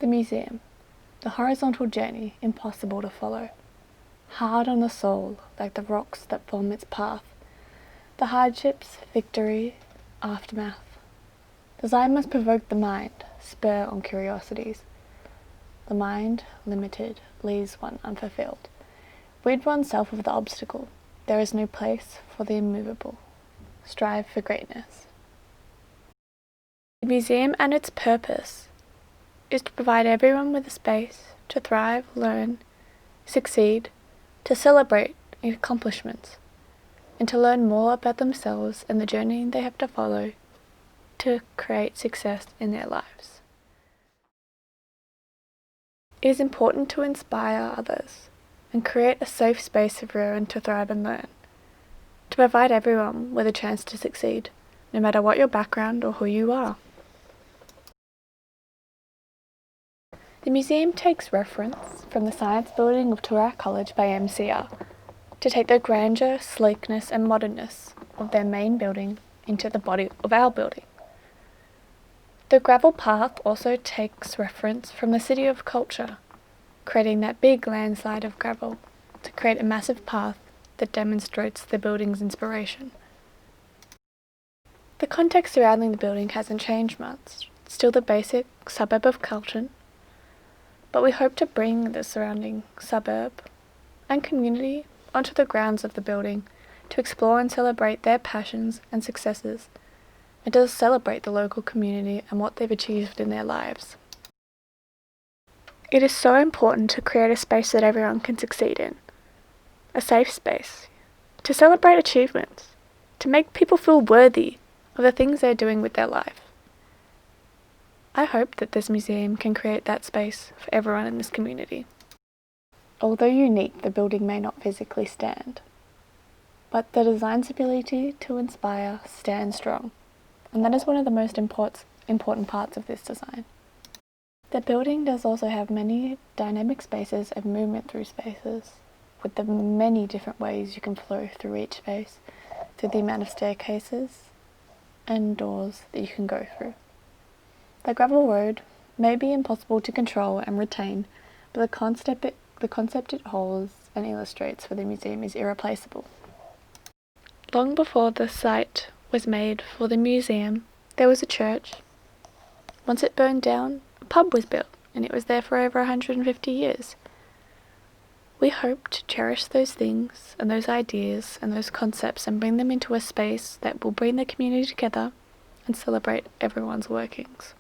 The museum, the horizontal journey impossible to follow, hard on the soul like the rocks that form its path, the hardships, victory, aftermath. Design must provoke the mind, spur on curiosities. The mind, limited, leaves one unfulfilled. Rid oneself of the obstacle, there is no place for the immovable. Strive for greatness. The museum and its purpose is to provide everyone with a space to thrive, learn, succeed, to celebrate accomplishments, and to learn more about themselves and the journey they have to follow to create success in their lives. It is important to inspire others and create a safe space for everyone to thrive and learn, to provide everyone with a chance to succeed, no matter what your background or who you are. The museum takes reference from the science building of Toorak College by MCR to take the grandeur, sleekness and modernness of their main building into the body of our building. The gravel path also takes reference from the City of Culture, creating that big landslide of gravel to create a massive path that demonstrates the building's inspiration. The context surrounding the building hasn't changed much, still the basic suburb of Carlton, but we hope to bring the surrounding suburb and community onto the grounds of the building to explore and celebrate their passions and successes, and to celebrate the local community and what they've achieved in their lives. It is so important to create a space that everyone can succeed in, a safe space, to celebrate achievements, to make people feel worthy of the things they're doing with their life. I hope that this museum can create that space for everyone in this community. Although unique, the building may not physically stand, but the design's ability to inspire stands strong, and that is one of the most important parts of this design. The building does also have many dynamic spaces of movement through spaces, with the many different ways you can flow through each space, through the amount of staircases and doors that you can go through. The gravel road may be impossible to control and retain, but the concept it holds and illustrates for the museum is irreplaceable. Long before the site was made for the museum, there was a church. Once it burned down, a pub was built, and it was there for over 150 years. We hope to cherish those things and those ideas and those concepts and bring them into a space that will bring the community together and celebrate everyone's workings.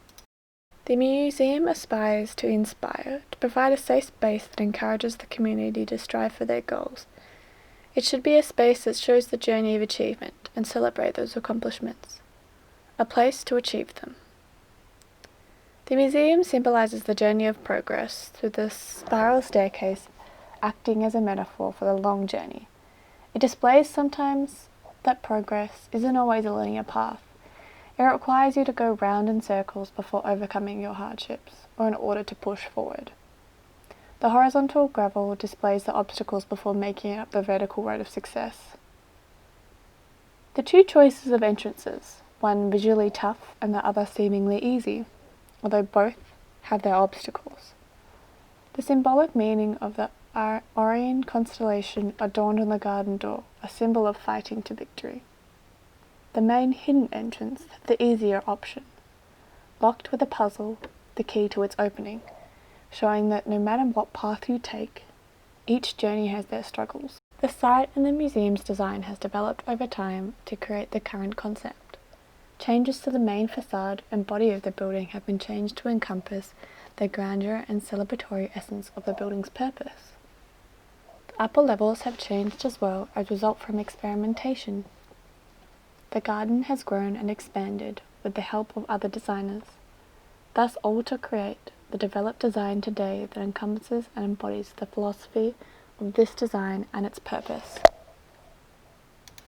The museum aspires to inspire, to provide a safe space that encourages the community to strive for their goals. It should be a space that shows the journey of achievement and celebrate those accomplishments, a place to achieve them. The museum symbolises the journey of progress through the spiral staircase, acting as a metaphor for the long journey. It displays sometimes that progress isn't always a linear path. It requires you to go round in circles before overcoming your hardships, or in order to push forward. The horizontal gravel displays the obstacles before making it up the vertical road of success. The two choices of entrances, one visually tough and the other seemingly easy, although both have their obstacles. The symbolic meaning of the Orion constellation adorned on the garden door, a symbol of fighting to victory. The main hidden entrance, the easier option, locked with a puzzle, the key to its opening, showing that no matter what path you take, each journey has their struggles. The site and the museum's design has developed over time to create the current concept. Changes to the main facade and body of the building have been changed to encompass the grandeur and celebratory essence of the building's purpose. The upper levels have changed as well as a result from experimentation. The garden has grown and expanded with the help of other designers, thus all to create the developed design today that encompasses and embodies the philosophy of this design and its purpose.